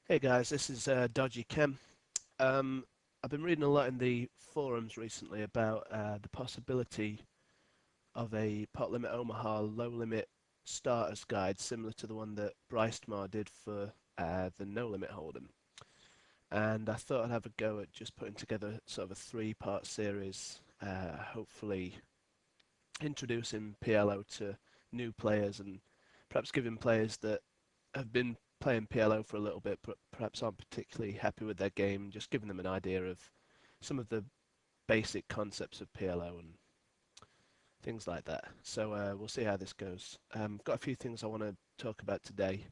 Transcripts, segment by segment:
Hey guys, this is Dodgy Kem. I've been reading a lot in the forums recently about the possibility of a pot limit Omaha low limit starters guide similar to the one that Bryce did for the no limit Hold'em. And I thought I'd have a go at just putting together sort of a three-part series, hopefully introducing PLO to new players and perhaps giving players that have been playing PLO for a little bit but perhaps aren't particularly happy with their game, just giving them an idea of some of the basic concepts of PLO and things like that. So we'll see how this goes. Got a few things I want to talk about today.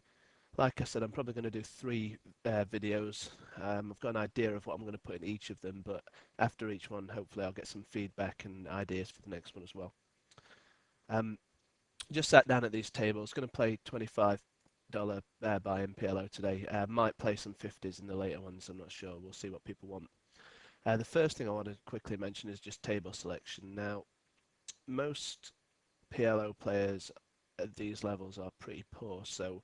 Like I said, I'm probably going to do three videos. I've got an idea of what I'm going to put in each of them, but after each one, hopefully I'll get some feedback and ideas for the next one as well. Um, just sat down at these tables, going to play $25 buy-in PLO today. Might play some 50s in the later ones, I'm not sure. We'll see what people want. The first thing I want to quickly mention is just table selection. Now, most PLO players at these levels are pretty poor, so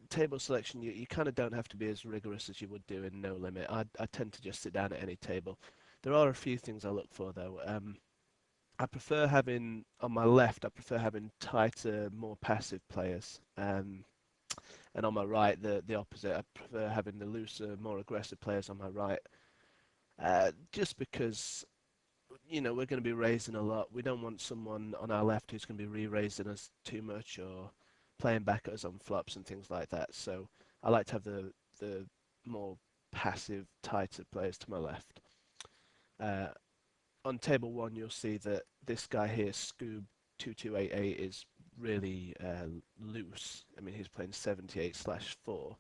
table selection, you kind of don't have to be as rigorous as you would do in No Limit. I tend to just sit down at any table. There are a few things I look for though. I prefer having, on my left, I prefer having tighter, more passive players. And on my right, the opposite. I prefer having the looser, more aggressive players on my right. Just because, we're going to be raising a lot. We don't want someone on our left who's going to be re-raising us too much or playing back at us on flops and things like that. So I like to have the more passive, tighter players to my left. Uh, on table one, you'll see that this guy here, Scoob 2288, is really loose. I mean, he's playing 78/4,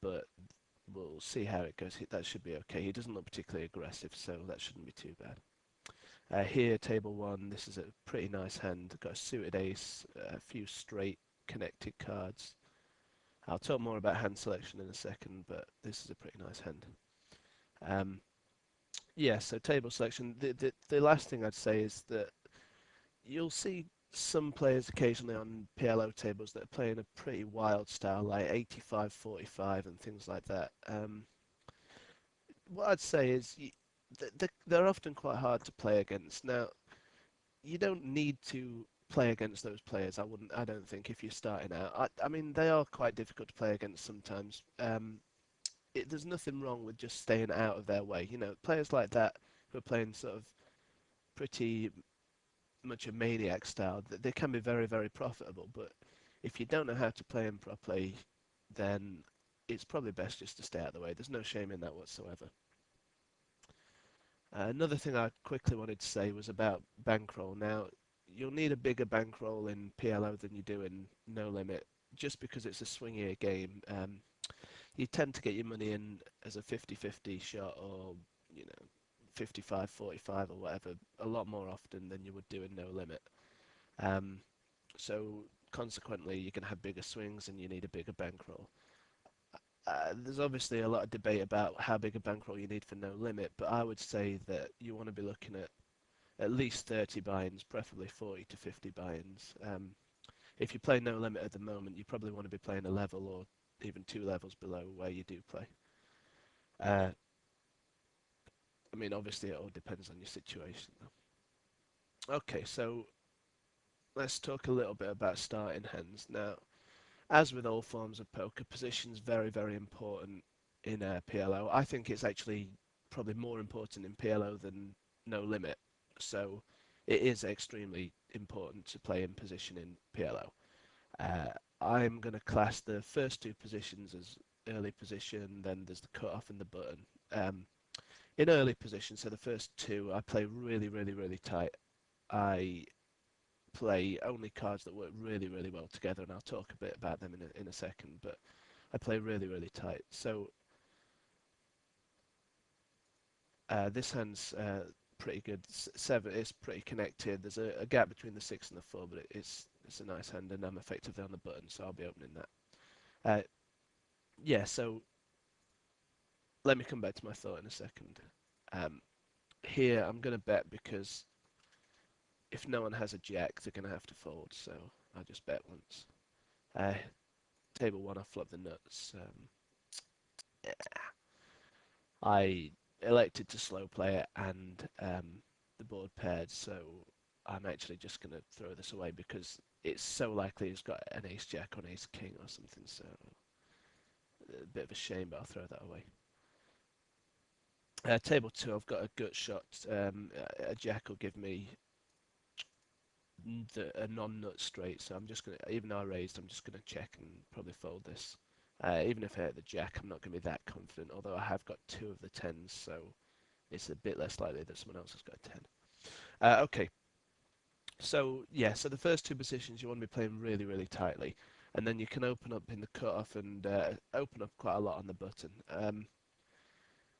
but we'll see how it goes. That should be okay. He doesn't look particularly aggressive, so that shouldn't be too bad. Here, table one, this is a pretty nice hand. Got a suited ace, a few straight connected cards. I'll talk more about hand selection in a second, but this is a pretty nice hand. Um, yeah, so table selection. The last thing I'd say is that you'll see some players occasionally on PLO tables that are playing a pretty wild style, like 85/45 and things like that. What I'd say is they're often quite hard to play against. Now, you don't need to play against those players. I don't think if you're starting out. I mean, they are quite difficult to play against sometimes. There's nothing wrong with just staying out of their way. Players like that who are playing sort of pretty much a maniac style, they can be very, very profitable. But if you don't know how to play them properly, then it's probably best just to stay out of the way. There's no shame in that whatsoever. Another thing I quickly wanted to say was about bankroll. Now, you'll need a bigger bankroll in PLO than you do in No Limit, just because it's a swingier game. You tend to get your money in as a 50-50 shot or, 55-45 or whatever, a lot more often than you would do in No Limit. Um, so consequently, you can have bigger swings and you need a bigger bankroll. There's obviously a lot of debate about how big a bankroll you need for No Limit, but I would say that you want to be looking at least 30 buy-ins, preferably 40 to 50 buy-ins. If you play No Limit at the moment, you probably want to be playing a level or even two levels below where you do play. Uh, I mean, obviously, it all depends on your situation, though. Okay, so let's talk a little bit about starting hands. Now, as with all forms of poker, position's very, very important in PLO. I think it's actually probably more important in PLO than No Limit. So it is extremely important to play in position in PLO. Uh, I'm going to class the first two positions as early position, then there's the cutoff and the button. In early position, so the first two, I play really, really, really tight. I play only cards that work really, really well together, and I'll talk a bit about them in a second, but I play really, really tight. So this hand's pretty good. Seven is pretty connected. There's a gap between the 6 and the 4, but it's a nice hand, and I'm effectively on the button, so I'll be opening that. Uh, yeah, so let me come back to my thought in a second. Um, Here, I'm going to bet because if no one has a jack, they're going to have to fold, so I'll just bet once. Uh, Table 1, I flop the nuts. I elected to slow play it, and the board paired, so I'm actually just going to throw this away because it's so likely he's got an ace jack or an ace king or something, so a bit of a shame, but I'll throw that away. Table 2, I've got a gut shot. A jack will give me a non-nut straight, so I'm just going to, even though I raised, I'm just going to check and probably fold this. Even if I hit the jack, I'm not going to be that confident, although I have got 2 of the 10s, so it's a bit less likely that someone else has got a 10. Okay, so yeah, so the first 2 positions you want to be playing really, really tightly, and then you can open up in the cutoff and open up quite a lot on the button.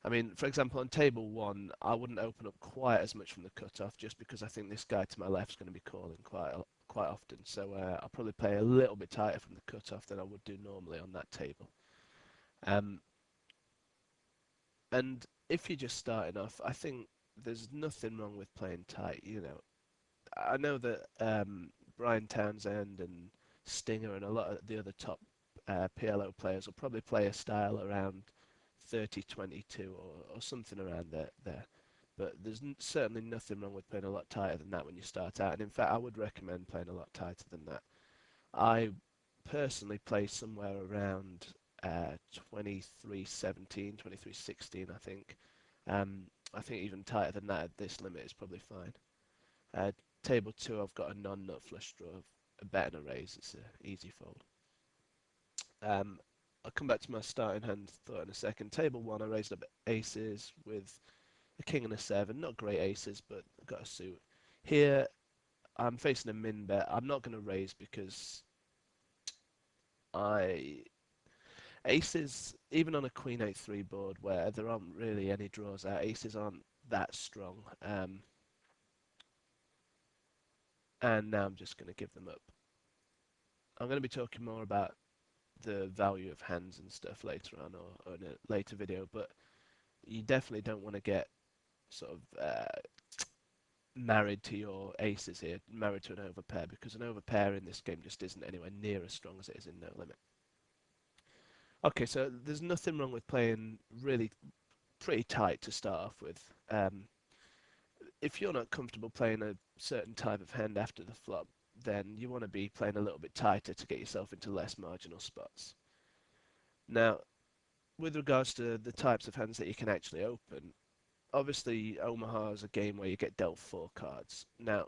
I mean, for example, on table 1, I wouldn't open up quite as much from the cutoff just because I think this guy to my left is going to be calling quite often. So I'll probably play a little bit tighter from the cutoff than I would do normally on that table. And if you're just starting off, I think there's nothing wrong with playing tight. You know, I know that Brian Townsend and Stinger and a lot of the other top PLO players will probably play a style around 30-22 or something around there. But there's certainly nothing wrong with playing a lot tighter than that when you start out. And in fact, I would recommend playing a lot tighter than that. I personally play somewhere around 23-17, 23-16, I think. I think even tighter than that at this limit is probably fine. Table 2, I've got a non-nut flush draw, a bet and a raise. It's an easy fold. I'll come back to my starting hand thought in a second. Table 1, I raised up aces with a king and a 7. Not great aces, but got a suit. Here, I'm facing a min bet. I'm not going to raise because aces, even on a queen 8-3 board where there aren't really any draws out, aces aren't that strong. And now I'm just going to give them up. I'm going to be talking more about the value of hands and stuff later on or in a later video, but you definitely don't want to get sort of married to your aces here, married to an overpair, because an overpair in this game just isn't anywhere near as strong as it is in No Limit. Okay, so there's nothing wrong with playing really pretty tight to start off with. If you're not comfortable playing a certain type of hand after the flop, then you want to be playing a little bit tighter to get yourself into less marginal spots. Now, with regards to the types of hands that you can actually open, obviously Omaha is a game where you get dealt 4 cards. Now,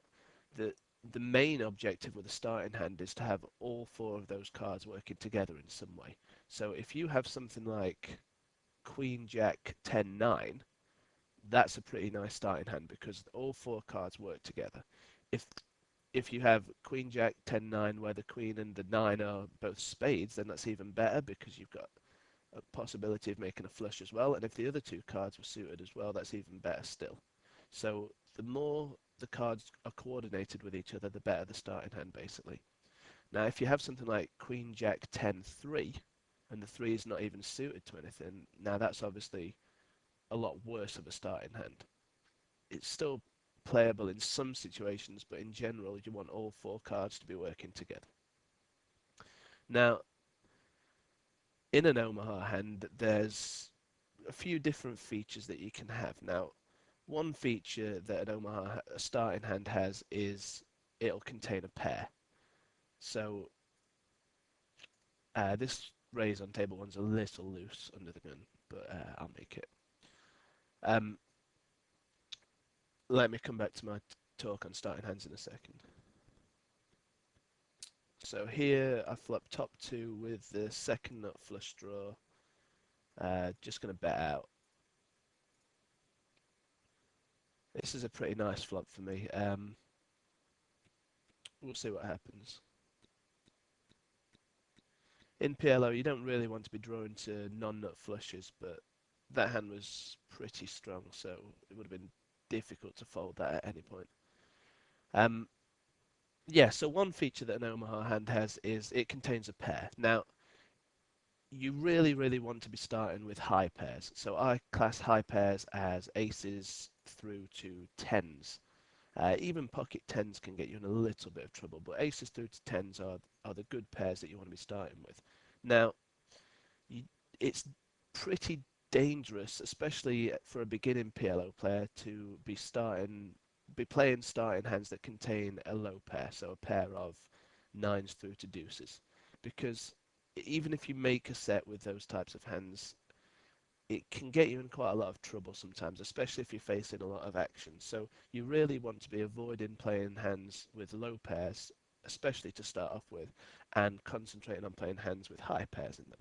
the main objective with a starting hand is to have all 4 of those cards working together in some way. So if you have something like Queen, Jack, 10, 9, that's a pretty nice starting hand because all 4 cards work together. If you have Queen, Jack, 10, 9, where the Queen and the 9 are both spades, then that's even better because you've got a possibility of making a flush as well. And if the other 2 cards were suited as well, that's even better still. So the more the cards are coordinated with each other, the better the starting hand, basically. Now, if you have something like Queen, Jack, 10, 3, and the 3 is not even suited to anything, now that's obviously a lot worse of a starting hand. It's still playable in some situations, but in general, you want all 4 cards to be working together. Now, in an Omaha hand, there's a few different features that you can have. Now, one feature that an Omaha starting hand has is it'll contain a pair. So this raise on table 1's a little loose under the gun, but I'll make it. Let me come back to my talk on starting hands in a second. So here I flop top 2 with the second nut flush draw. Just going to bet out. This is a pretty nice flop for me. We'll see what happens. In PLO, you don't really want to be drawing to non-nut flushes, but that hand was pretty strong, so it would have been difficult to fold that at any point. Yeah, so one feature that an Omaha hand has is it contains a pair. Now, you really, really want to be starting with high pairs. So I class high pairs as aces through to 10s. Even pocket 10s can get you in a little bit of trouble, but aces through to 10s are the good pairs that you want to be starting with. Now, it's pretty dangerous, especially for a beginning PLO player, to be playing starting hands that contain a low pair, so a pair of nines through to deuces, because even if you make a set with those types of hands, it can get you in quite a lot of trouble sometimes, especially if you're facing a lot of action. So you really want to be avoiding playing hands with low pairs, especially to start off with, and concentrating on playing hands with high pairs in them.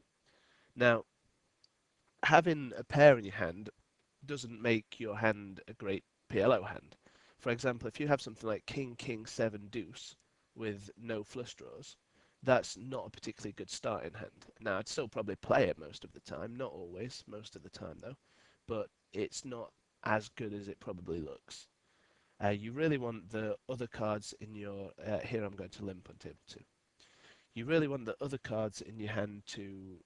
Now, having a pair in your hand doesn't make your hand a great PLO hand. For example, if you have something like King, King, 7, Deuce with no flush draws, that's not a particularly good starting hand. Now, I'd still probably play it most of the time, not always, most of the time though, but it's not as good as it probably looks. You really want the other cards in your, here I'm going to limp on table 2. You really want the other cards in your hand to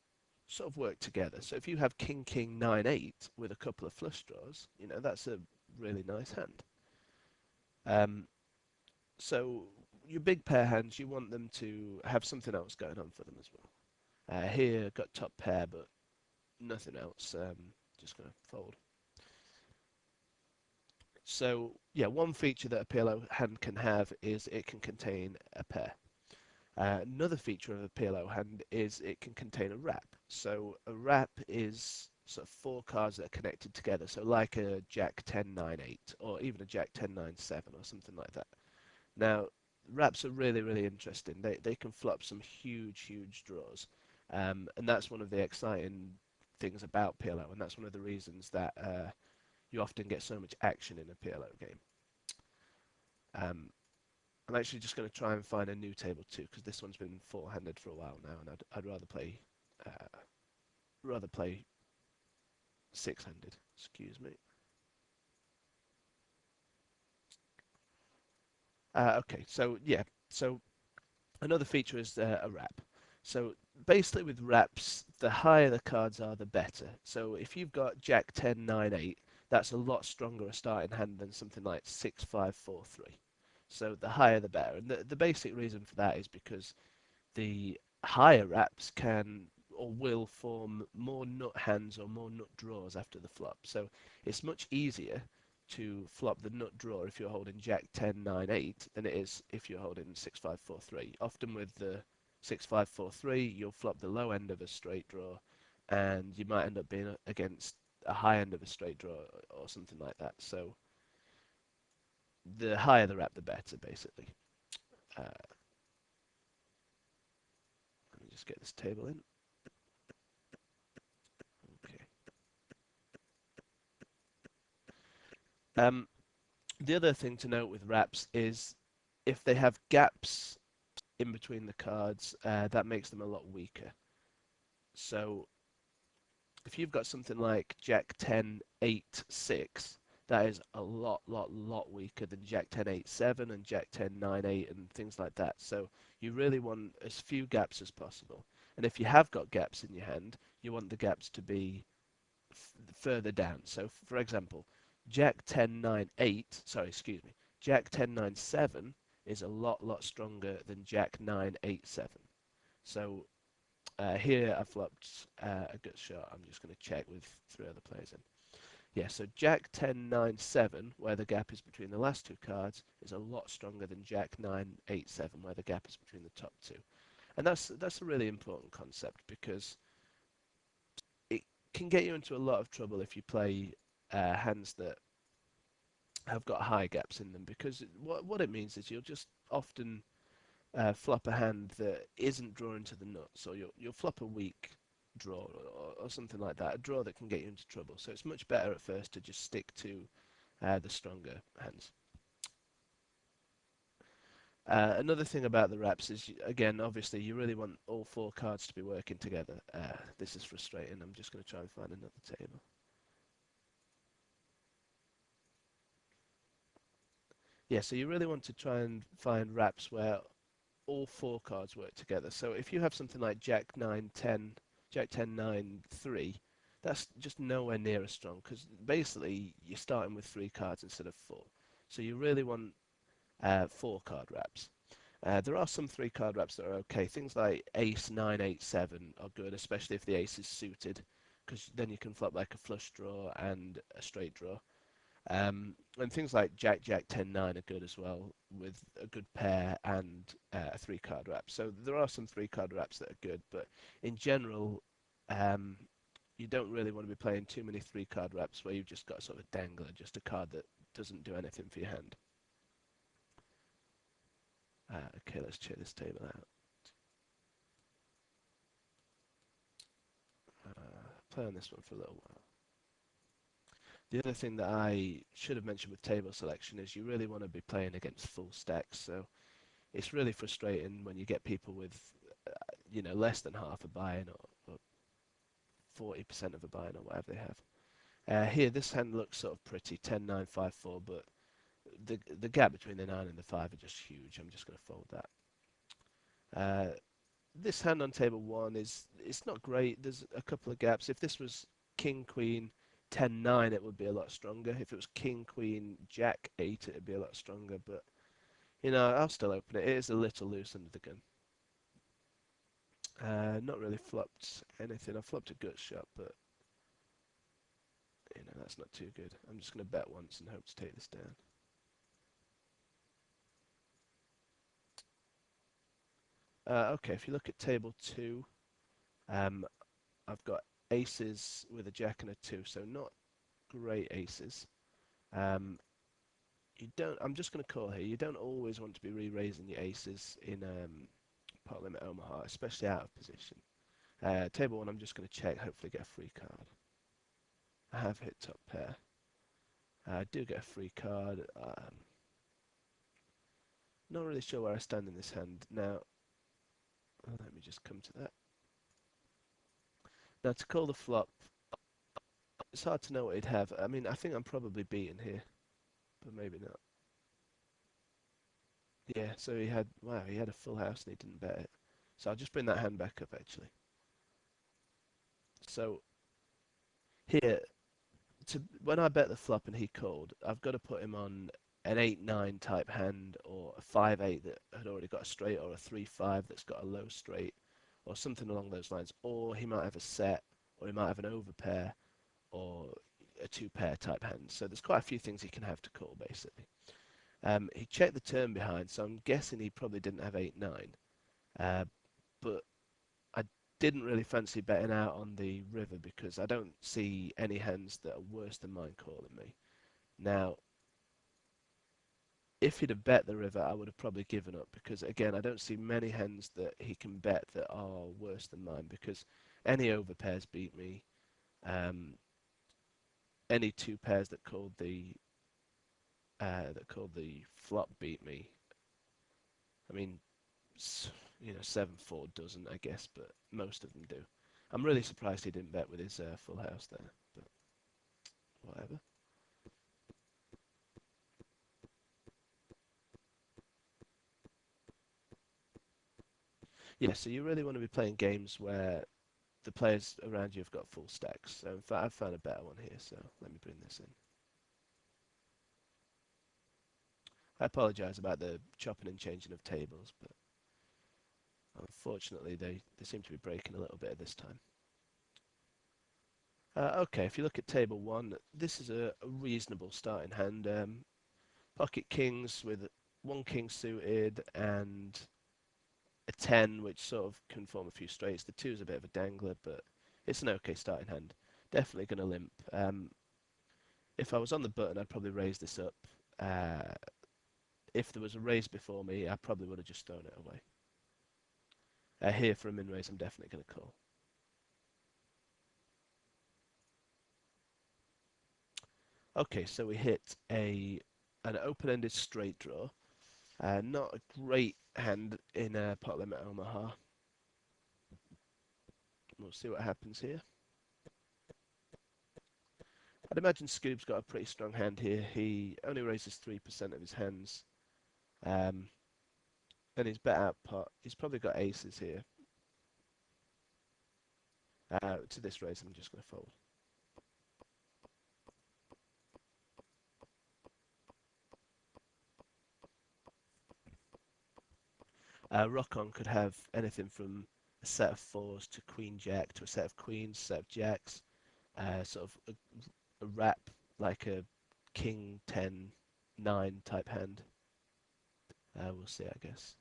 sort of work together. So if you have King, King, 9, 8 with a couple of flush draws, that's a really nice hand. So your big pair hands, you want them to have something else going on for them as well. Here, got top pair, but nothing else. Just going to fold. So yeah, one feature that a PLO hand can have is it can contain a pair. Another feature of a PLO hand is it can contain a wrap. So a wrap is sort of 4 cards that are connected together. So like a Jack 10 9 8 or even a Jack 10 9 7 or something like that. Now wraps are really really interesting. They can flop some huge draws, and that's one of the exciting things about PLO, and that's one of the reasons that you often get so much action in a PLO game. Um, I'm actually just going to try and find a new table too, because this one's been four-handed for a while now, and I'd rather play six-handed. Excuse me. Okay, so yeah, so another feature is a wrap. So basically with wraps, the higher the cards are, the better. So if you've got Jack 10 9 8, that's a lot stronger a starting hand than something like 6 5 4 3. So the higher the better. And the basic reason for that is because the higher wraps can or will form more nut hands or more nut draws after the flop. So it's much easier to flop the nut draw if you're holding Jack 10 9 8 than it is if you're holding 6 5 4 3. Often with the 6 5 4 3, you'll flop the low end of a straight draw, and you might end up being against a high end of a straight draw or something like that. So the higher the wrap, the better, basically. Let me just get this table in. Okay. Um, the other thing to note with wraps is if they have gaps in between the cards, that makes them a lot weaker. So if you've got something like Jack 10 8 6, that is a lot weaker than Jack 10 8 7 and Jack 10 9 8 and things like that. So you really want as few gaps as possible. And if you have got gaps in your hand, you want the gaps to be further down. So for example, Jack 10 9 8, sorry, excuse me, Jack 10 9 7 is a lot stronger than Jack 9 8 7. So here I've flopped a good shot. I'm just going to check with 3 other players in. Yeah, so Jack 10 9 7, where the gap is between the last 2 cards, is a lot stronger than Jack 9 8 7, where the gap is between the top 2. And that's a really important concept because it can get you into a lot of trouble if you play hands that have got high gaps in them, because what it means is you'll just often flop a hand that isn't drawing to the nuts, or you'll flop a weak draw or something like that, a draw that can get you into trouble. So it's much better at first to just stick to the stronger hands. Another thing about the wraps is, again, obviously you really want all 4 cards to be working together. This is frustrating. I'm just going to try and find another table. Yeah, so you really want to try and find wraps where all 4 cards work together. So if you have something like Jack 9 10, Jack 10 9 3, that's just nowhere near as strong because basically you're starting with 3 cards instead of 4. So you really want 4 card wraps. There are some 3 card wraps that are okay. Things like Ace 9 8 7 are good, especially if the ace is suited. because then you can flop like a flush draw and a straight draw. And things like Jack, Jack, 10, 9 are good as well, with a good pair and a 3-card wrap. So there are some 3-card wraps that are good, but in general, um, you don't really want to be playing too many 3-card wraps where you've just got sort of a dangler, just a card that doesn't do anything for your hand. Okay, let's check this table out. Play on this one for a little while. The other thing that I should have mentioned with table selection is you really want to be playing against full stacks. So it's really frustrating when you get people with, less than half a buy-in or 40% of a buy-in or whatever they have. Here, this hand looks sort of pretty, 10, 9, 5, 4, but the gap between the 9 and the 5 are just huge. I'm just going to fold that. This hand on table 1 it's not great. There's a couple of gaps. If this was King, Queen, 10, 9, it would be a lot stronger. If it was King, Queen, Jack, 8, it would be a lot stronger. But, I'll still open it. It is a little loose under the gun. Not really flopped anything. I flopped a gut shot, but that's not too good. I'm just going to bet once and hope to take this down. Okay, if you look at table 2, I've got aces with a jack and a 2, so not great aces. I'm just going to call here. You don't always want to be re-raising your aces in pot limit Omaha, especially out of position. Table 1, I'm just going to check, hopefully get a free card. I have hit top pair. I do get a free card. Not really sure where I stand in this hand. Now, let me just come to that. Now, to call the flop, it's hard to know what he'd have. I mean, I think I'm probably beaten here, but maybe not. Yeah, so he had a full house and he didn't bet it. So I'll just bring that hand back up, actually. So here, when I bet the flop and he called, I've got to put him on an 8-9 type hand, or a 5-8 that had already got a straight, or a 3-5 that's got a low straight, or something along those lines. Or he might have a set, or he might have an overpair, or a 2-pair type hand. So there's quite a few things he can have to call, basically. He checked the turn behind, so I'm guessing he probably didn't have 8-9. But I didn't really fancy betting out on the river because I don't see any hands that are worse than mine calling me. Now, if he'd have bet the river, I would have probably given up because, again, I don't see many hands that he can bet that are worse than mine because any overpairs beat me. Any 2 pairs that called the flop beat me. I mean, 7-4 doesn't, I guess, but most of them do. I'm really surprised he didn't bet with his full house there, but whatever. Yeah, so you really want to be playing games where the players around you have got full stacks. So in fact, I've found a better one here, so let me bring this in. I apologise about the chopping and changing of tables, but unfortunately they seem to be breaking a little bit at this time. Okay, if you look at table 1, this is a reasonable starting hand. Pocket kings with 1 king suited and a 10, which sort of can form a few straights. The 2 is a bit of a dangler, but it's an okay starting hand. Definitely going to limp. If I was on the button, I'd probably raise this up. If there was a raise before me, I probably would have just thrown it away. Here for a min raise, I'm definitely going to call. Okay, so we hit an open-ended straight draw. Not a great hand in pot limit Omaha. We'll see what happens here. I'd imagine Scoob's got a pretty strong hand here. He only raises 3% of his hands. And he's bet out pot. He's probably got aces here. To this raise, I'm just going to fold. Rock on could have anything from a set of 4s to queen jack to a set of queens, set of jacks. sort of a wrap, like a king 10 9 type hand. We'll see, I guess.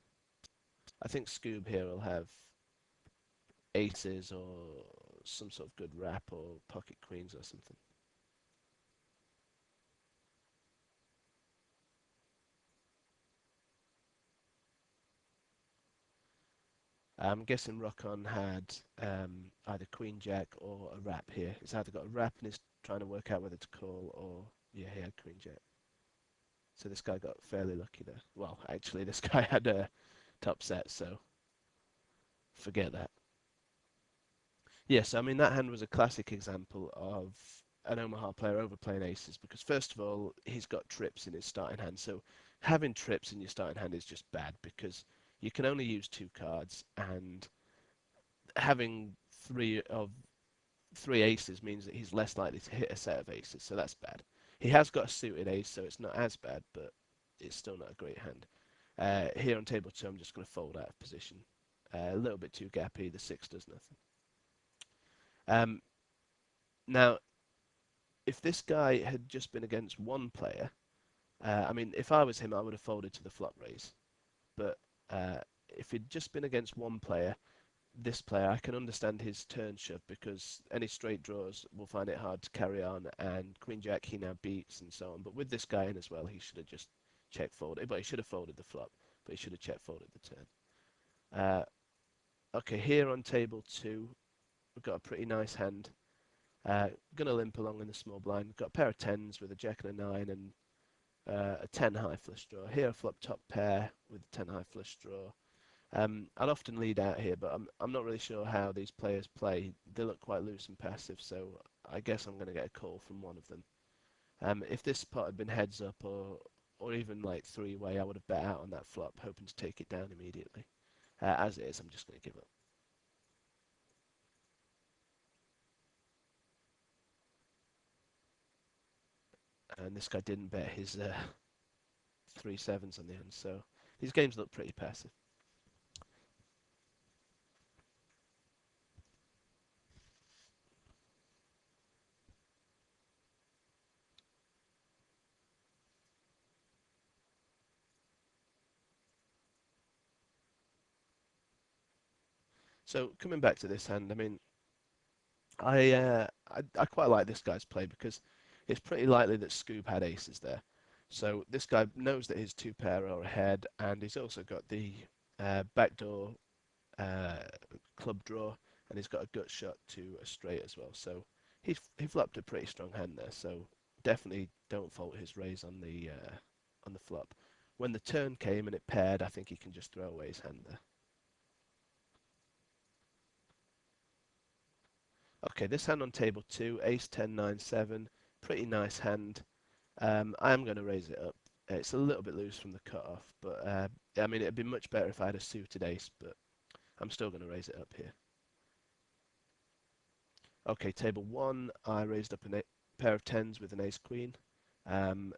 I think Scoob here will have aces or some sort of good wrap or pocket queens or something. I'm guessing Rockon had either Queen Jack or a wrap here. He's either got a wrap and is trying to work out whether to call, or yeah, he had Queen Jack. So this guy got fairly lucky there. Well, actually, this guy had a top set, so forget that. Yes, I mean that hand was a classic example of an Omaha player overplaying aces because first of all, he's got trips in his starting hand. So having trips in your starting hand is just bad because you can only use two cards, and having three aces means that he's less likely to hit a set of aces, so that's bad. He has got a suited ace, so it's not as bad, but it's still not a great hand. Here on table two, I'm just going to fold out of position. A little bit too gappy, the six does nothing. Now, if this guy had just been against one player, I mean, if I was him, I would have folded to the flop raise. But if he'd just been against one player, this player, I can understand his turn shove because any straight draws will find it hard to carry on, and Queen Jack he now beats and so on. But with this guy in as well, he should have just check folded. But he should have folded the flop, but he should have check folded the turn. Okay, here on table two, we've got a pretty nice hand. Gonna limp along in the small blind. Got a pair of tens with a jack and a nine and a 10 high flush draw. Here a flop top pair with a 10 high flush draw. I'd often lead out here, but I'm not really sure how these players play. They look quite loose and passive, so I guess I'm going to get a call from one of them. If this pot had been heads up or even like three-way, I would have bet out on that flop, hoping to take it down immediately. As it is, I'm just going to give up. And this guy didn't bet his 3 sevens on the end, so these games look pretty passive. So coming back to this hand, I mean, I quite like this guy's play because it's pretty likely that Scoob had aces there. So this guy knows that his two pair are ahead, and he's also got the backdoor uh, club draw, and he's got a gut shot to a straight as well. So he flopped a pretty strong hand there. So definitely don't fault his raise on the flop. When the turn came and it paired, I think he can just throw away his hand there. Okay, this hand on table two, ace 10 9 7, pretty nice hand. I am going to raise it up. It's a little bit loose from the cutoff, but I mean it'd be much better if I had a suited ace, but I'm still going to raise it up here. Okay, table one, I raised up a pair of tens with an ace queen. I'm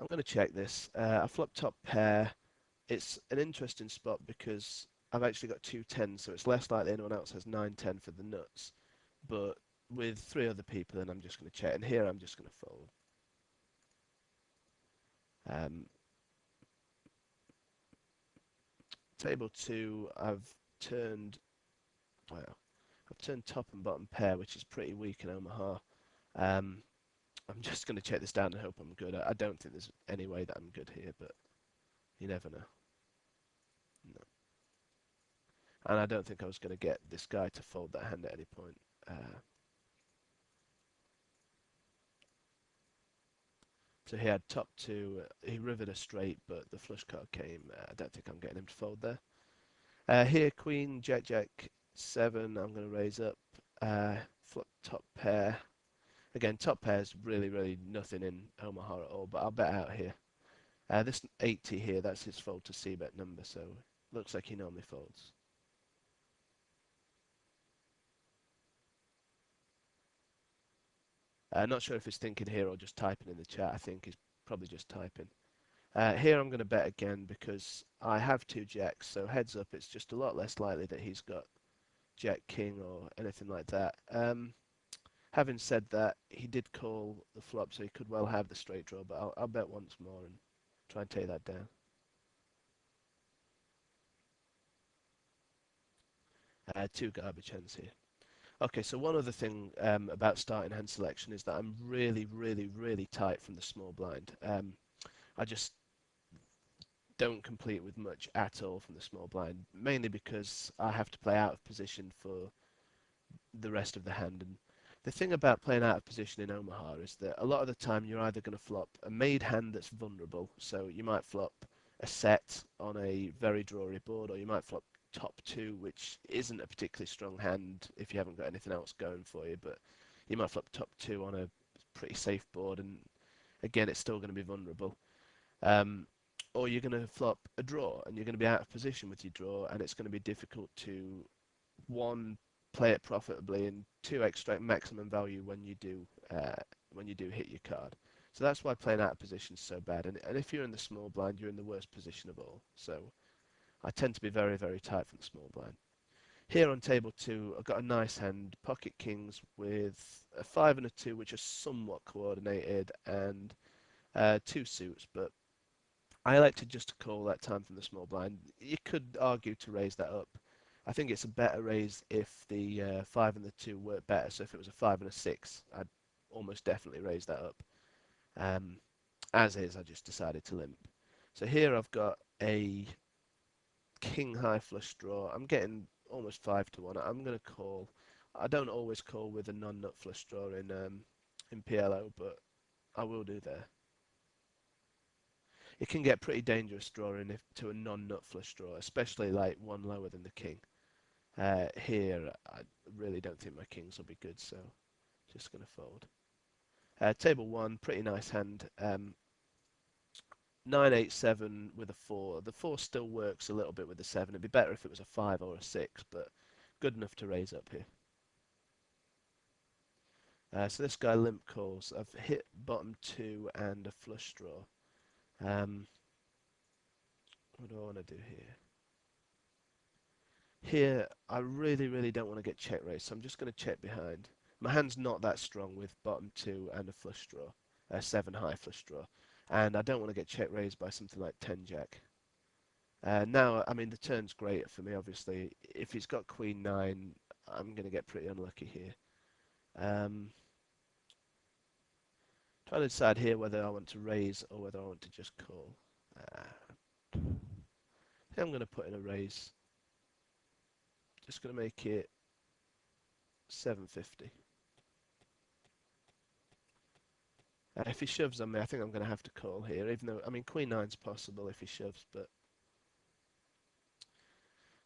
going to check this. I flop top pair. It's an interesting spot because I've actually got two tens, so it's less likely anyone else has 9-10 for the nuts. But with three other people, then I'm just going to check. And here I'm just going to fold. Table two, well, I've turned top and bottom pair, which is pretty weak in Omaha. I'm just going to check this down and hope I'm good. I don't think there's any way that I'm good here, but you never know. No. And I don't think I was going to get this guy to fold that hand at any point. So he had top two. He rivered a straight, but the flush card came. I don't think I'm getting him to fold there. Here, queen, jack, jack, 7. I'm going to raise up. Flop top pair. Again, top pair is really, really nothing in Omaha at all, but I'll bet out here. This 80 here, that's his fold to c-bet number, so looks like he normally folds. Not sure if he's thinking here or just typing in the chat. I think he's probably just typing. Here I'm going to bet again because I have two jacks, so heads up, it's just a lot less likely that he's got Jack King or anything like that. Having said that, he did call the flop, so he could well have the straight draw, but I'll bet once more and try and take that down. Two garbage hands here. Okay, so one other thing about starting hand selection is that I'm really, really, really tight from the small blind. I just don't complete with much at all from the small blind, mainly because I have to play out of position for the rest of the hand. And the thing about playing out of position in Omaha is that a lot of the time you're either going to flop a made hand that's vulnerable, so you might flop a set on a very drawy board, or you might flop top two, which isn't a particularly strong hand if you haven't got anything else going for you, but you might flop top two on a pretty safe board, and again, it's still going to be vulnerable. Um, or you're going to flop a draw, and you're going to be out of position with your draw, and it's going to be difficult to one, play it profitably, and two, extract maximum value when you do hit your card. So that's why playing out of position is so bad. And if you're in the small blind, you're in the worst position of all. So I tend to be very, very tight from the small blind. Here on table two, I've got a nice hand, pocket kings with a 5 and a 2, which are somewhat coordinated, and two suits, but I elected just to call that time from the small blind. You could argue to raise that up. I think it's a better raise if the 5 and the 2 work better. So if it was a 5 and a 6, I'd almost definitely raise that up. As is, I just decided to limp. So here I've got a king high flush draw. I'm getting almost 5 to 1. I'm going to call. I don't always call with a non-nut flush draw in PLO, but I will do there. It can get pretty dangerous drawing to a non-nut flush draw, especially like one lower than the king. Here, I really don't think my kings will be good, so just going to fold. Table one, pretty nice hand. 9, 8, 7 with a 4. The 4 still works a little bit with the 7. It'd be better if it was a 5 or a 6, but good enough to raise up here. So this guy limp calls. I've hit bottom 2 and a flush draw. What do I want to do here? Here, I really, really don't want to get check raised, so I'm just going to check behind. My hand's not that strong with bottom 2 and a flush draw, a 7 high flush draw, and I don't want to get check raised by something like 10 jack. Now, I mean, the turn's great for me, obviously. If he's got queen 9, I'm going to get pretty unlucky here. Trying to decide here whether I want to raise or whether I want to just call. I think I'm going to put in a raise. Just going to make it 750. If he shoves on me, I think I'm going to have to call here, even though, I mean, queen 9's possible if he shoves, but...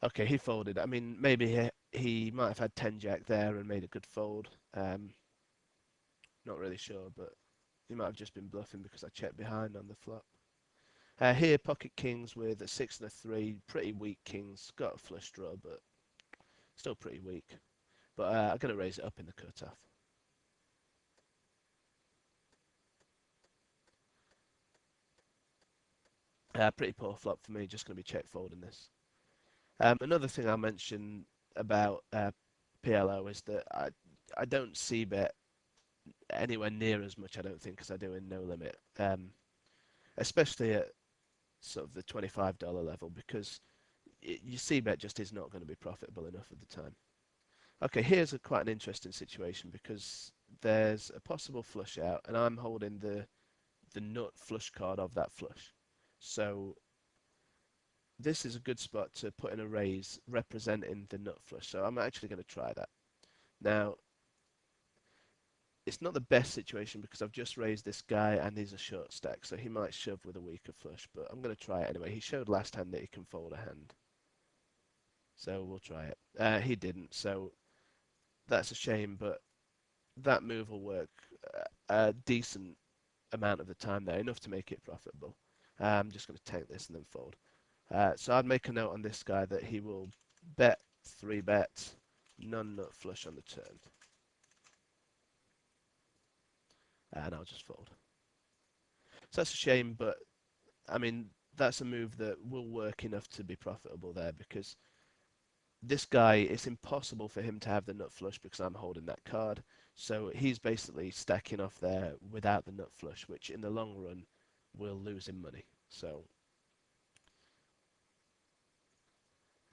Okay, he folded. I mean, maybe he might have had 10 jack there and made a good fold. Not really sure, but he might have just been bluffing because I checked behind on the flop. Here, pocket kings with a 6 and a 3. Pretty weak kings. Got a flush draw, but still pretty weak. But I'm going to raise it up in the cutoff. Pretty poor flop for me. Just going to be check folding this. Another thing I'll mention about PLO is that I don't c-bet anywhere near as much, I don't think, as I do in no limit. Especially at sort of the $25 level, because your c-bet just is not going to be profitable enough at the time. Okay, here's quite an interesting situation because there's a possible flush out, and I'm holding the nut flush card of that flush. So this is a good spot to put in a raise representing the nut flush. So I'm actually going to try that. Now, it's not the best situation because I've just raised this guy and he's a short stack, so he might shove with a weaker flush, but I'm going to try it anyway. He showed last hand that he can fold a hand, so we'll try it. He didn't, so that's a shame, but that move will work a decent amount of the time there, enough to make it profitable. I'm just going to tank this and then fold. So I'd make a note on this guy that he will bet 3 bets, none nut flush on the turn. And I'll just fold. So that's a shame, but I mean, that's a move that will work enough to be profitable there because this guy, it's impossible for him to have the nut flush because I'm holding that card. So he's basically stacking off there without the nut flush, which in the long run will lose him money. So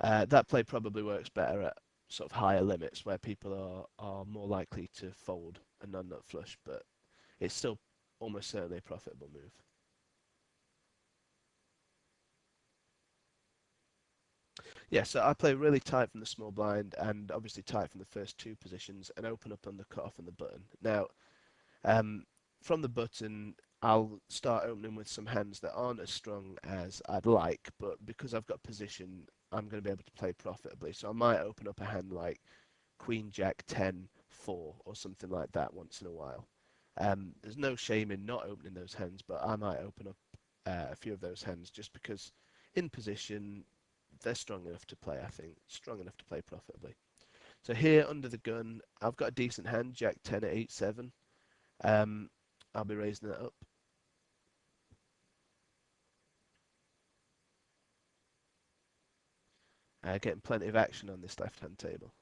that play probably works better at sort of higher limits where people are more likely to fold a non-nut flush, but it's still almost certainly a profitable move. Yeah, so I play really tight from the small blind and obviously tight from the first two positions and open up on the cutoff and the button. Now, um, from the button, I'll start opening with some hands that aren't as strong as I'd like, but because I've got position, I'm going to be able to play profitably. So I might open up a hand like Queen Jack 10 4 or something like that once in a while. There's no shame in not opening those hands, but I might open up a few of those hands just because in position they're strong enough to play, I think, strong enough to play profitably. So here under the gun, I've got a decent hand, Jack 10 at 8-7. I'll be raising it up. Getting plenty of action on this left-hand table.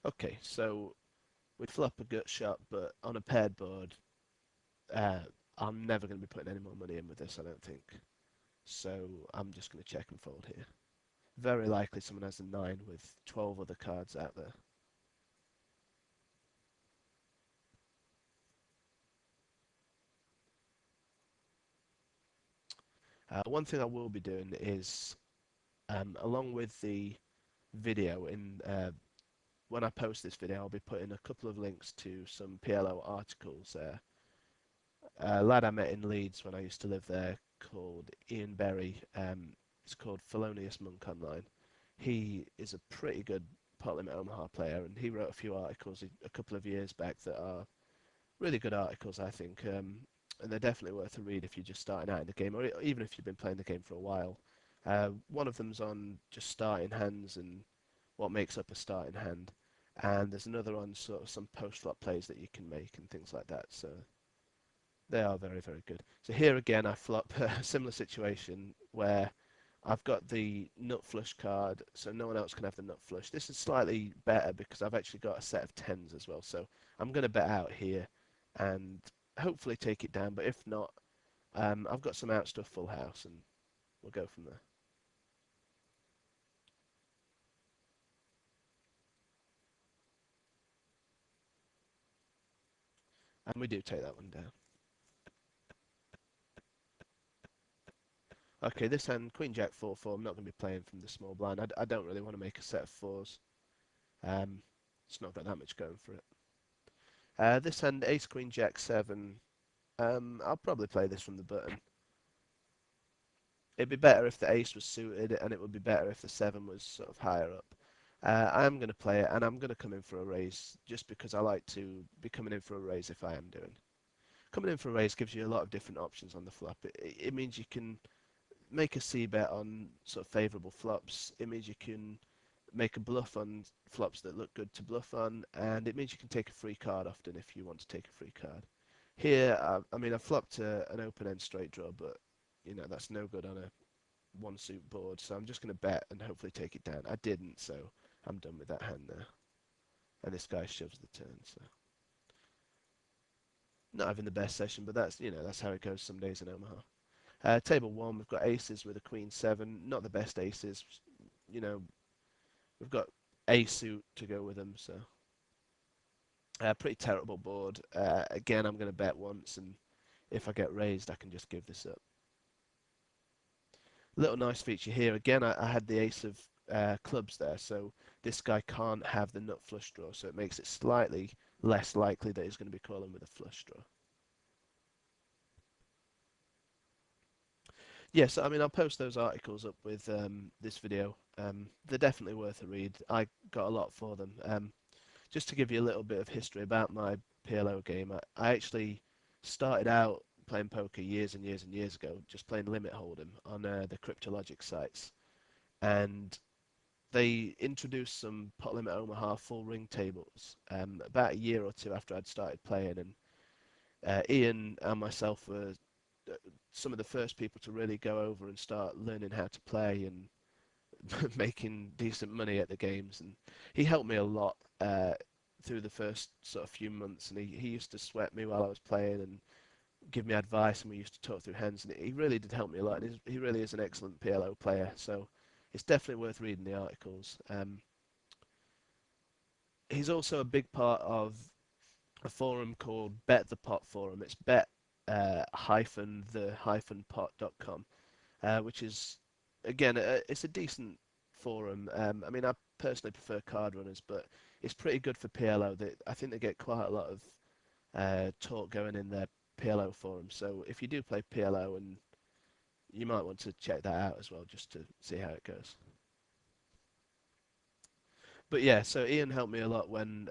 Okay, so we'd flop a gut shot, but on a paired board, uh, I'm never going to be putting any more money in with this, I don't think. So I'm just going to check and fold here. Very likely someone has a 9 with 12 other cards out there. One thing I will be doing is, along with the video, when I post this video, I'll be putting a couple of links to some PLO articles. A lad I met in Leeds when I used to live there called Ian Berry. It's called Felonious Monk Online. He is a pretty good pot limit Omaha player, and he wrote a few articles a couple of years back that are really good articles, I think. And they're definitely worth a read if you're just starting out in the game, or even if you've been playing the game for a while. One of them's on just starting hands and what makes up a starting hand, and there's another on sort of some post-flop plays that you can make and things like that. So they are very, very good. So here again, I flop a similar situation where I've got the nut flush card, so no one else can have the nut flush. This is slightly better because I've actually got a set of tens as well. So I'm going to bet out here and hopefully take it down. But if not, I've got some outs to a full house and we'll go from there. And we do take that one down. Okay, this hand, Queen Jack 4-4. I'm not going to be playing from the small blind. I don't really want to make a set of fours. Um, it's not got that much going for it. This hand, Ace Queen Jack 7. I'll probably play this from the button. It'd be better if the ace was suited, and it would be better if the 7 was sort of higher up. I am going to play it, and I'm going to come in for a raise just because I like to be coming in for a raise if I am doing. Coming in for a raise gives you a lot of different options on the flop. It means you can make a C bet on sort of favourable flops. It means you can make a bluff on flops that look good to bluff on, and it means you can take a free card often if you want to take a free card. Here, I mean, I flopped an open end straight draw, but you know that's no good on a one suit board, so I'm just going to bet and hopefully take it down. I didn't, so I'm done with that hand there. And this guy shoves the turn, so not having the best session, but that's how it goes some days in Omaha. Table 1, we've got aces with a queen 7, not the best aces. You know, we've got a suit to go with them, so pretty terrible board. Again, I'm going to bet once, and if I get raised, I can just give this up. Little nice feature here. Again, I had the ace of clubs there, so this guy can't have the nut flush draw, so it makes it slightly less likely that he's going to be calling with a flush draw. Yes, I mean, I'll post those articles up with this video. They're definitely worth a read. I got a lot for them. Just to give you a little bit of history about my PLO game, I actually started out playing poker years and years and years ago, just playing limit hold'em on the Cryptologic sites. And they introduced some Pot Limit Omaha full ring tables about a year or two after I'd started playing, and Ian and myself were some of the first people to really go over and start learning how to play and making decent money at the games. And he helped me a lot through the first sort of few months, and he used to sweat me while I was playing and give me advice, and we used to talk through hands, and he really did help me a lot. And he really is an excellent PLO player, so it's definitely worth reading the articles. He's also a big part of a forum called Bet the Pot Forum. It's bet hyphen the hyphen pot.com, which is again it's a decent forum. I mean, I personally prefer Cardrunners, but it's pretty good for PLO. I think they get quite a lot of talk going in their PLO forum. So if you do play PLO, and you might want to check that out as well, just to see how it goes. But yeah, so Ian helped me a lot when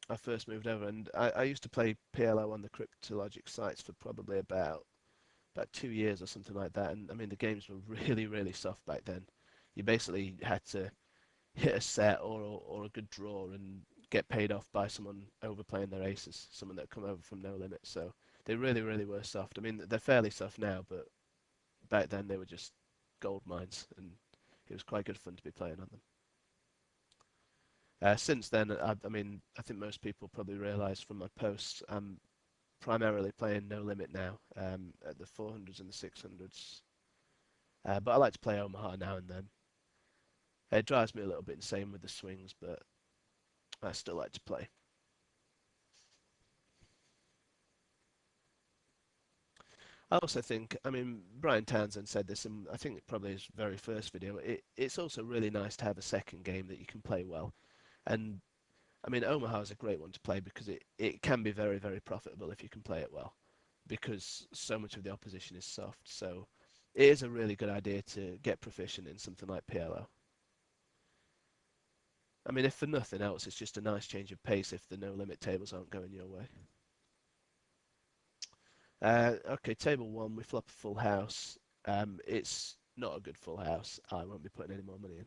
I first moved over, and I used to play PLO on the Cryptologic sites for probably about 2 years or something like that. And I mean, the games were really, really soft back then. You basically had to hit a set or a good draw and get paid off by someone overplaying their aces, someone that come over from no limit. So they really, really were soft. I mean, they're fairly soft now, but back then they were just gold mines, and it was quite good fun to be playing on them. Since then, I mean, I think most people probably realise from my posts, I'm primarily playing no limit now at the 400s and the 600s. But I like to play Omaha now and then. It drives me a little bit insane with the swings, but I still like to play. I also think, I mean, Brian Townsend said this, and I think probably his very first video. It's also really nice to have a second game that you can play well. And I mean, Omaha is a great one to play because it can be very, very profitable if you can play it well, because so much of the opposition is soft. So it is a really good idea to get proficient in something like PLO. I mean, if for nothing else, it's just a nice change of pace if the no limit tables aren't going your way. Okay, table one, we flop a full house. It's not a good full house. I won't be putting any more money in.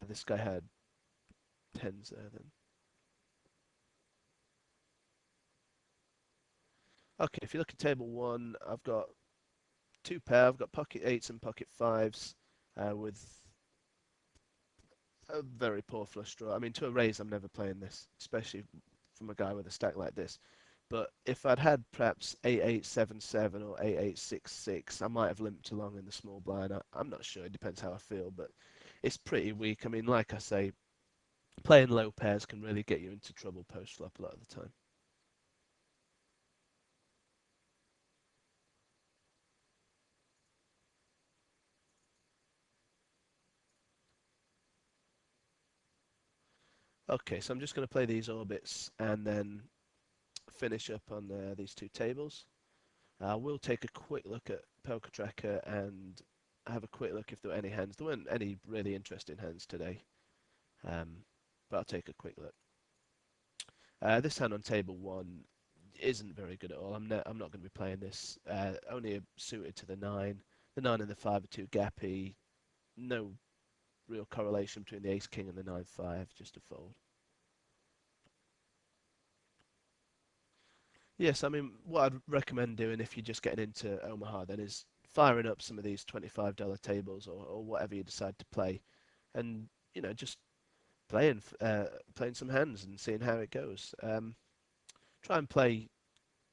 This guy had tens there then. Okay, if you look at table one, I've got two pair. I've got pocket eights and pocket fives with a very poor flush draw. I mean, to a raise, I'm never playing this, especially from a guy with a stack like this. But if I'd had perhaps 8877 or 8866, I might have limped along in the small blind. I'm not sure. It depends how I feel, but it's pretty weak. I mean, like I say, playing low pairs can really get you into trouble post flop a lot of the time. Okay, so I'm just going to play these orbits and then finish up on these two tables. I will take a quick look at Poker Tracker and have a quick look if there were any hands. There weren't any really interesting hands today, but I'll take a quick look. This hand on table one isn't very good at all. I'm not going to be playing this. Only suited to the nine. The nine and the five are too gappy. No real correlation between the ace king and the nine five. Just a fold. Yes, I mean, what I'd recommend doing if you're just getting into Omaha then is firing up some of these $25 tables or whatever you decide to play, and just playing some hands and seeing how it goes. Try and play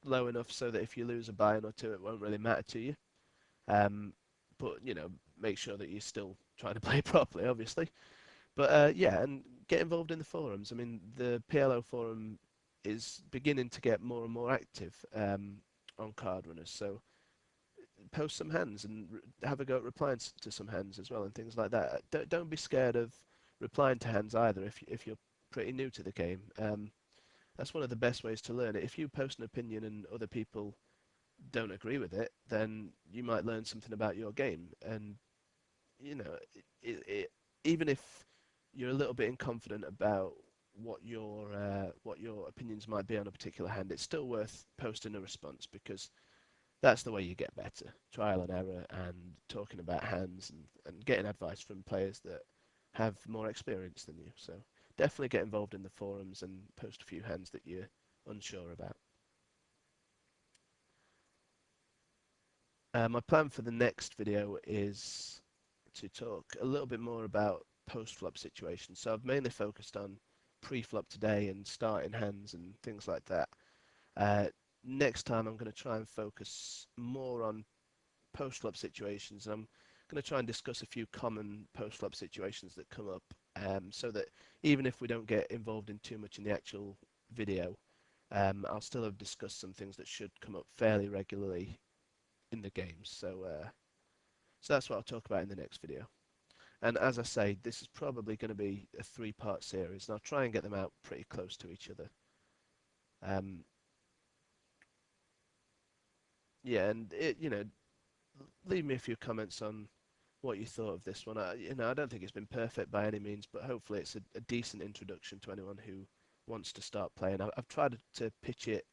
low enough so that if you lose a buy-in or two, it won't really matter to you. Um, but make sure that you're still trying to play properly, obviously. But yeah, and get involved in the forums. I mean, the PLO forum is beginning to get more and more active on Cardrunners. So post some hands and have a go at replying to some hands as well and things like that. Don't be scared of replying to hands either if you're pretty new to the game. That's one of the best ways to learn it. If you post an opinion and other people don't agree with it, then you might learn something about your game. And you know, even if you're a little bit inconfident about what your opinions might be on a particular hand, it's still worth posting a response because that's the way you get better. Trial and error and talking about hands and getting advice from players that have more experience than you. So definitely get involved in the forums and post a few hands that you're unsure about. My plan for the next video is to talk a little bit more about post-flop situations. So I've mainly focused on pre-flop today and starting hands and things like that. Uh, Next time I'm going to try and focus more on post-flop situations. I'm going to try and discuss a few common post-flop situations that come up, so that even if we don't get involved in too much in the actual video, I'll still have discussed some things that should come up fairly regularly in the games. So that's what I'll talk about in the next video. And as I say, this is probably going to be a three-part series, and I'll try and get them out pretty close to each other. Um, yeah, and leave me a few comments on what you thought of this one. I don't think it's been perfect by any means, but hopefully it's a decent introduction to anyone who wants to start playing. I've tried to pitch it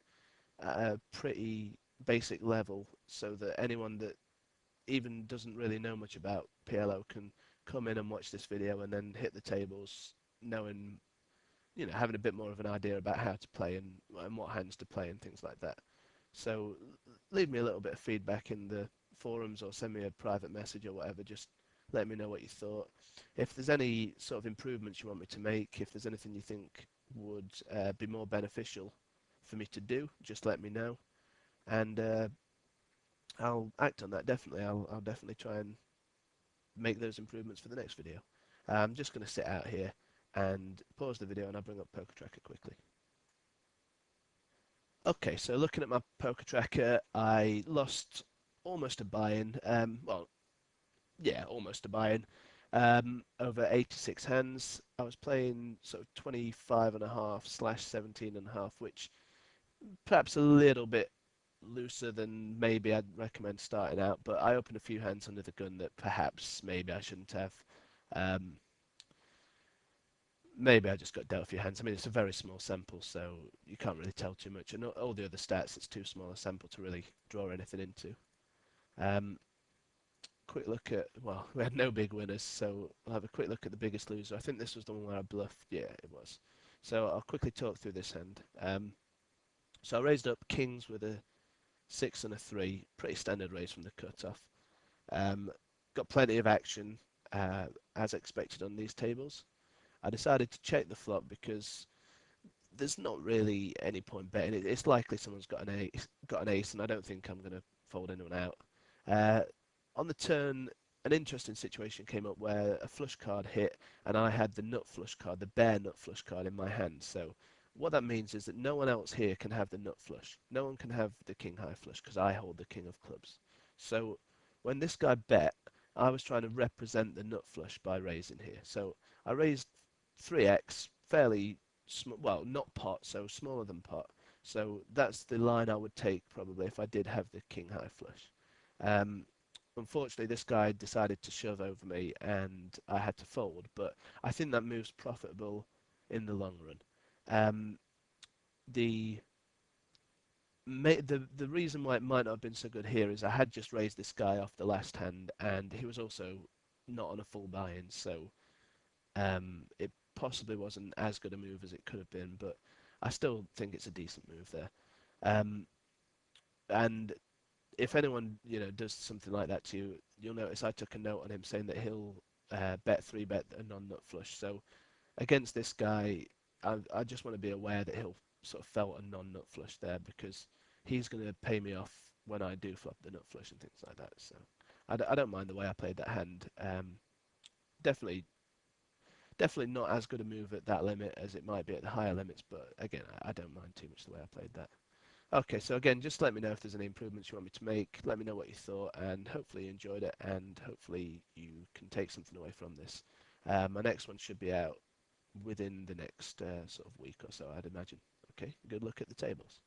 at a pretty basic level so that anyone that even doesn't really know much about PLO can come in and watch this video and then hit the tables knowing, having a bit more of an idea about how to play and what hands to play and things like that. So leave me a little bit of feedback in the forums or send me a private message or whatever. Just let me know what you thought. If there's any sort of improvements you want me to make, if there's anything you think would be more beneficial for me to do, just let me know. And I'll act on that, definitely. I'll definitely try and make those improvements for the next video. I'm just going to sit out here and pause the video and I'll bring up Poker Tracker quickly. Okay, so looking at my Poker Tracker, I lost almost a buy-in. Well, yeah, almost a buy-in. Over 86 hands. I was playing sort of 25.5/17.5, which perhaps a little bit looser than maybe I'd recommend starting out, but I opened a few hands under the gun that perhaps maybe I shouldn't have. Um, Maybe I just got dealt a few hands. I mean, it's a very small sample, so you can't really tell too much. And all the other stats, it's too small a sample to really draw anything into. Um, Quick look at, well, we had no big winners, so I'll have a quick look at the biggest loser. I think this was the one where I bluffed. Yeah, it was. So I'll quickly talk through this hand. So I raised up kings with a 6 and a 3, pretty standard raise from the cutoff. Got plenty of action as expected on these tables. I decided to check the flop because there's not really any point betting. It's likely someone's got an ace, and I don't think I'm going to fold anyone out. Uh, on the turn, an interesting situation came up where a flush card hit, and I had the nut flush card, the bare nut flush card in my hand. So what that means is that no one else here can have the nut flush. No one can have the king high flush because I hold the king of clubs. So when this guy bet, I was trying to represent the nut flush by raising here. So I raised 3x, fairly well, not pot, so smaller than pot. So that's the line I would take probably if I did have the king high flush. Um, Unfortunately, this guy decided to shove over me and I had to fold, but I think that move's profitable in the long run. Um, the the reason why it might not have been so good here is I had just raised this guy off the last hand and he was also not on a full buy-in, so it possibly wasn't as good a move as it could have been, but I still think it's a decent move there. Um, and if anyone does something like that to you, you'll notice I took a note on him saying that he'll bet 3-bet a non-nut flush. So against this guy, I just want to be aware that he'll sort of felt a non-nut flush there because he's going to pay me off when I do flop the nut flush and things like that. So I don't mind the way I played that hand. Definitely Definitely not as good a move at that limit as it might be at the higher limits, but again, I don't mind too much the way I played that. Okay, so again, just let me know if there's any improvements you want me to make. Let me know what you thought, and hopefully you enjoyed it, and hopefully you can take something away from this. My next one should be out within the next sort of week or so, I'd imagine. Okay, good luck at the tables.